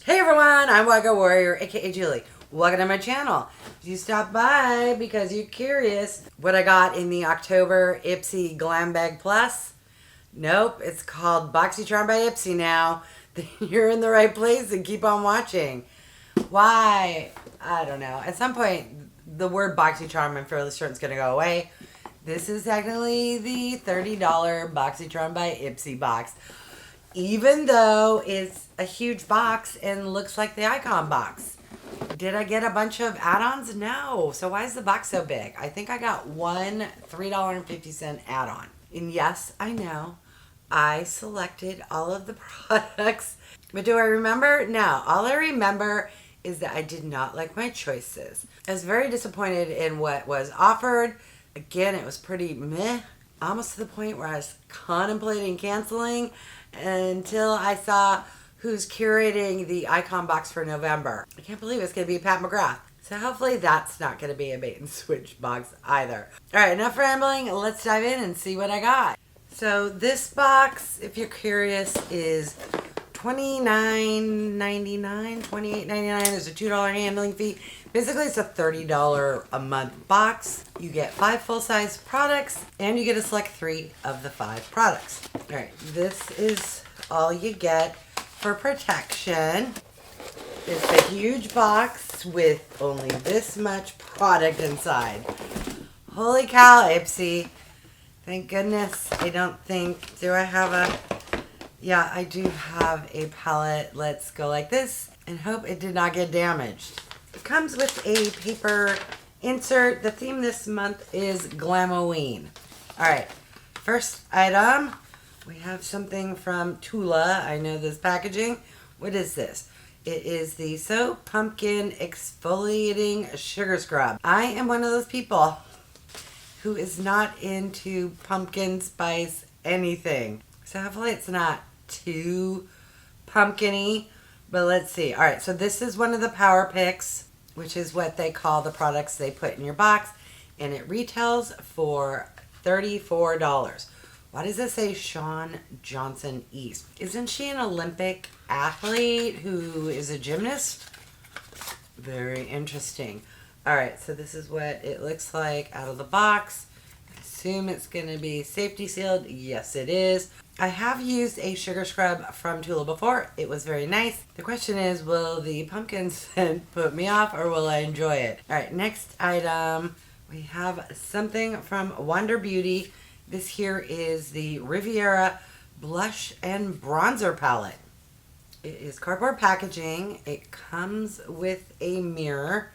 Hey everyone, I'm wygowarrior, aka Julie. Welcome to my channel. You stopped by because you're curious what I got in the October Ipsy Glam Bag Plus. Nope, it's called Boxycharm by Ipsy now. You're in the right place and keep on watching. Why? I don't know. At some point, the word Boxycharm, I'm fairly certain, is going to go away. This is technically the $30 Boxycharm by Ipsy box. Even though it's a huge box and looks like the icon box. Did I get a bunch of add-ons? No. So why is the box so big? I think I got one $3.50 add-on. And yes, I know, I selected all of the products. But do I remember? No. All I remember is that I did not like my choices. I was very disappointed in what was offered. Again, it was pretty meh. Almost to the point where I was contemplating canceling until I saw who's curating the icon box for November. I can't believe it's going to be Pat McGrath. So hopefully that's not going to be a bait and switch box either. All right, enough rambling. Let's dive in and see what I got. So this box, if you're curious, is $29.99, $28.99. There's a $2 handling fee. Basically, it's a $30 a month box. You get 5 full-size products, and you get to select 3 of the 5 products. All right, this is all you get for protection. It's a huge box with only this much product inside. Holy cow, Ipsy. Thank goodness. I don't think... Do I have a... Yeah, I do have a palette. Let's go like this and hope it did not get damaged. It comes with a paper insert. The theme this month is Glamoween. Alright, first item, we have something from Tula. I know this packaging. What is this? It is the Soap Pumpkin Exfoliating Sugar Scrub. I am one of those people who is not into pumpkin spice anything. So hopefully it's not too pumpkin-y. But let's see. All right, so this is one of the Power Picks, which is what they call the products they put in your box. And it retails for $34. Why does it say Shawn Johnson East? Isn't she an Olympic athlete who is a gymnast? Very interesting. All right, so this is what it looks like out of the box. I assume it's going to be safety sealed. Yes, it is. I have used a sugar scrub from Tula before. It was very nice. The question is, will the pumpkin scent put me off or will I enjoy it? All right, next item. We have something from Wonder Beauty. This here is the Riviera Blush and Bronzer Palette. It is cardboard packaging. It comes with a mirror.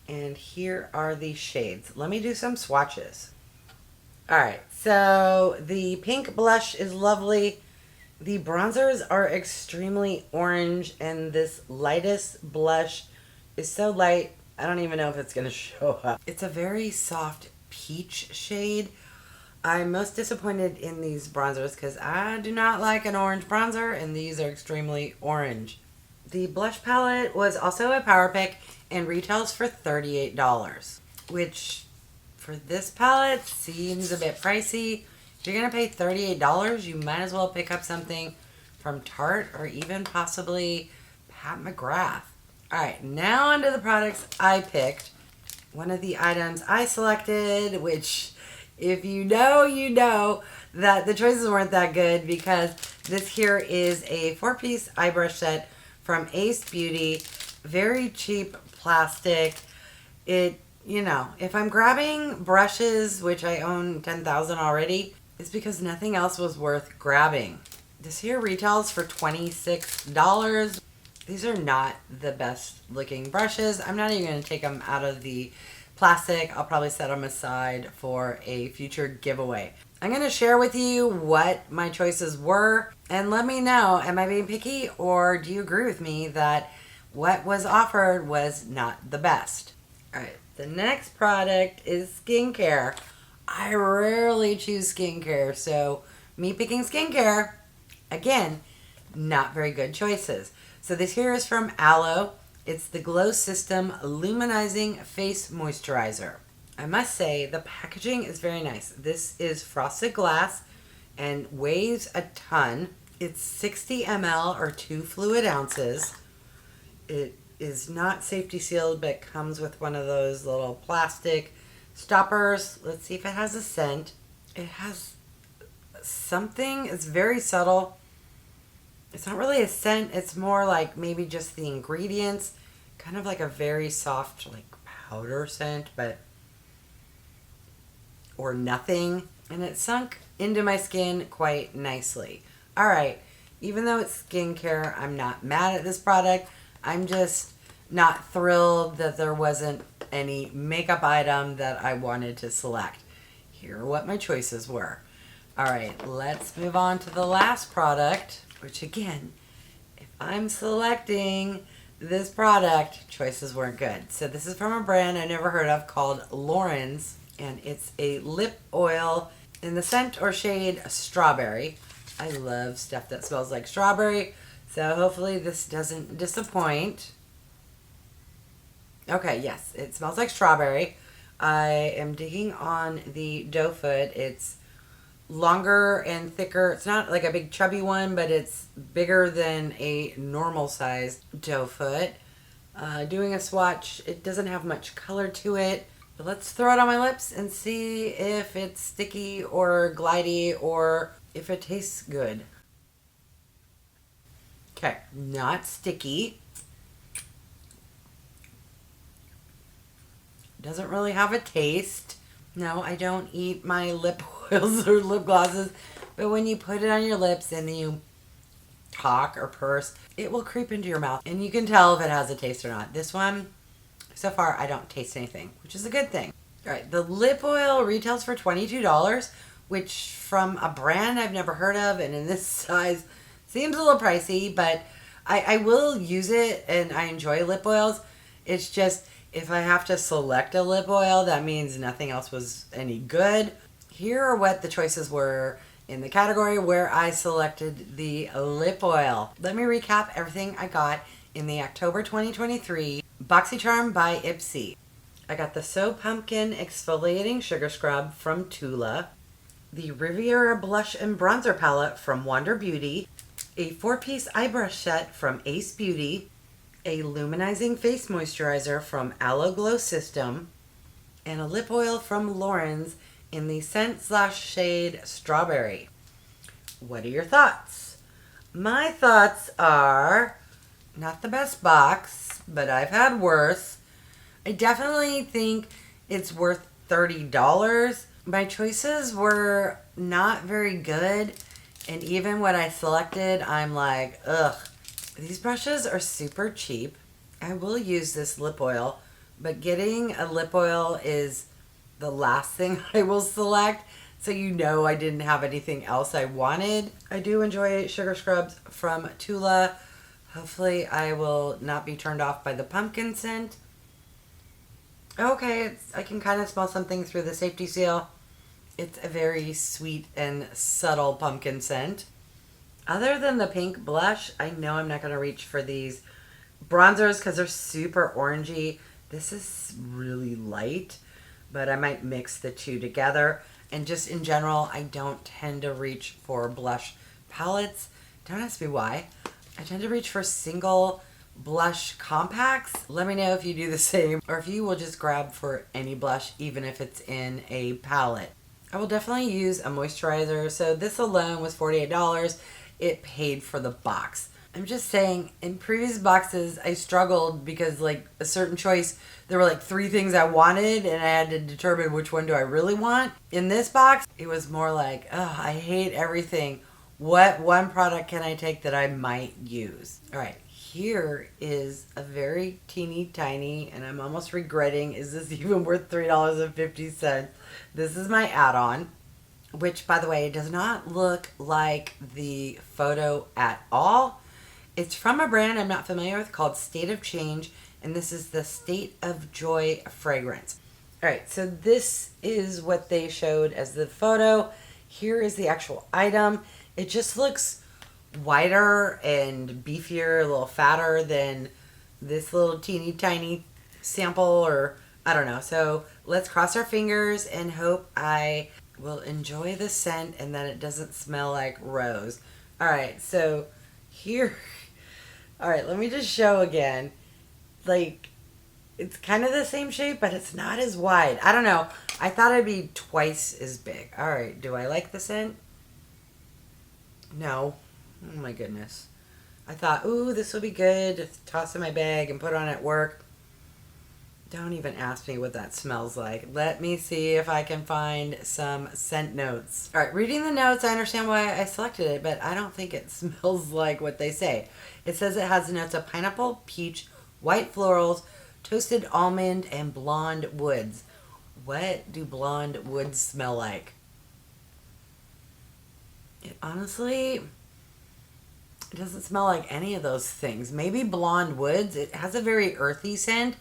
And here are the shades. Let me do some swatches. Alright, so the pink blush is lovely. The bronzers are extremely orange, and this lightest blush is so light, I don't even know if it's going to show up. It's a very soft peach shade. I'm most disappointed in these bronzers because I do not like an orange bronzer, and these are extremely orange. The blush palette was also a Power Pick and retails for $38, which... for this palette, seems a bit pricey. If you're going to pay $38, you might as well pick up something from Tarte or even possibly Pat McGrath. Alright, now onto the products I picked. One of the items I selected, which if you know that the choices weren't that good, because this here is a 4-piece eye brush set from Ace Beauty. Very cheap plastic. You know, if I'm grabbing brushes, which I own 10,000 already, it's because nothing else was worth grabbing. This here retails for $26. These are not the best looking brushes. I'm not even going to take them out of the plastic. I'll probably set them aside for a future giveaway. I'm going to share with you what my choices were, and let me know, am I being picky, or do you agree with me that what was offered was not the best? Alright. The next product is skincare. I rarely choose skincare, so me picking skincare, again, not very good choices. So this here is from Aloe. It's the Glow System Luminizing Face Moisturizer. I must say, the packaging is very nice. This is frosted glass and weighs a ton. It's 60 ml or 2 fluid ounces. It is not safety sealed, but comes with one of those little plastic stoppers. Let's see if it has a scent. It has something. It's very subtle. It's not really a scent. It's more like maybe just the ingredients. Kind of like a very soft, like powder scent, but or nothing. And it sunk into my skin quite nicely. All right. Even though it's skincare, I'm not mad at this product. I'm just not thrilled that there wasn't any makeup item that I wanted to select. Here are what my choices were. All right, let's move on to the last product, which again, if I'm selecting this product, choices weren't good. So this is from a brand I never heard of called Lauren's, and it's a lip oil in the scent or shade Strawberry. I love stuff that smells like strawberry, so hopefully this doesn't disappoint. Okay, yes, it smells like strawberry. I am digging on the doe foot. It's longer and thicker. It's not like a big chubby one, but it's bigger than a normal size doe foot. Doing a swatch, it doesn't have much color to it. But let's throw it on my lips and see if it's sticky or glidey or if it tastes good. Okay, not sticky. Doesn't really have a taste. No, I don't eat my lip oils or lip glosses. But when you put it on your lips and you talk or purse, it will creep into your mouth. And you can tell if it has a taste or not. This one, so far, I don't taste anything, which is a good thing. All right, the lip oil retails for $22, which from a brand I've never heard of and in this size seems a little pricey, but I will use it and I enjoy lip oils. It's just if I have to select a lip oil, that means nothing else was any good. Here are what the choices were in the category where I selected the lip oil. Let me recap everything I got in the October 2023 Boxycharm by Ipsy. I got the So Pumpkin Exfoliating Sugar Scrub from Tula, the Riviera Blush and Bronzer Palette from Wander Beauty, a 4-piece eye brush set from Ace Beauty, a Luminizing Face Moisturizer from Aloe Glow System, and a lip oil from Lauren's in the scent/shade Strawberry. What are your thoughts? My thoughts are not the best box, but I've had worse. I definitely think it's worth $30. My choices were not very good, and even what I selected, I'm like, ugh. These brushes are super cheap. I will use this lip oil, but getting a lip oil is the last thing I will select, so you know I didn't have anything else I wanted. I do enjoy sugar scrubs from Tula. Hopefully I will not be turned off by the pumpkin scent. Okay, I can kind of smell something through the safety seal. It's a very sweet and subtle pumpkin scent. Other than the pink blush, I know I'm not going to reach for these bronzers because they're super orangey. This is really light, but I might mix the two together. And just in general, I don't tend to reach for blush palettes. Don't ask me why. I tend to reach for single blush compacts. Let me know if you do the same or if you will just grab for any blush, even if it's in a palette. I will definitely use a moisturizer. So this alone was $48. It paid for the box. I'm just saying, in previous boxes, I struggled because like a certain choice, there were like 3 things I wanted and I had to determine which one do I really want. In this box, it was more like, oh, I hate everything. What one product can I take that I might use? All right, here is a very teeny tiny, and I'm almost regretting, is this even worth $3.50? This is my add-on, which, by the way, does not look like the photo at all. It's from a brand I'm not familiar with called State of Change, and this is the State of Joy fragrance. All right, so this is what they showed as the photo. Here is the actual item. It just looks whiter and beefier, a little fatter than this little teeny tiny sample, or I don't know. So let's cross our fingers and hope I will enjoy the scent and that it doesn't smell like rose. All right, so here, all right, let me just show again. like, it's kind of the same shape, but it's not as wide. I don't know. I thought it'd be twice as big. All right, do I like the scent? No. Oh my goodness. I thought, ooh, this will be good to toss in my bag and put on at work. Don't even ask me what that smells like. Let me see if I can find some scent notes. All right, reading the notes, I understand why I selected it, but I don't think it smells like what they say. It says it has notes of pineapple, peach, white florals, toasted almond, and blonde woods. What do blonde woods smell like? It honestly, it doesn't smell like any of those things. Maybe blonde woods. It has a very earthy scent,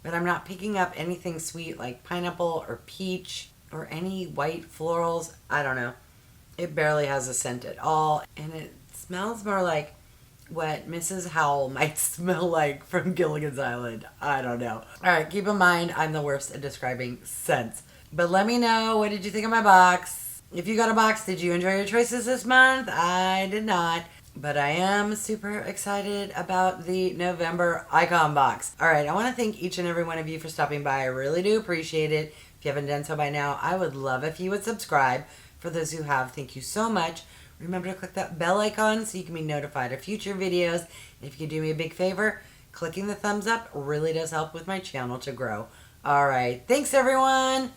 but I'm not picking up anything sweet like pineapple or peach or any white florals. I don't know. It barely has a scent at all, and it smells more like what Mrs. Howell might smell like from Gilligan's Island. I don't know. All right, keep in mind, I'm the worst at describing scents. But let me know, what did you think of my box? If you got a box, did you enjoy your choices this month? I did not. But I am super excited about the November icon box. All right, I want to thank each and every one of you for stopping by. I really do appreciate it. If you haven't done so by now, I would love if you would subscribe. For those who have, thank you so much. Remember to click that bell icon so you can be notified of future videos. And if you could do me a big favor, clicking the thumbs up really does help with my channel to grow. All right, thanks everyone.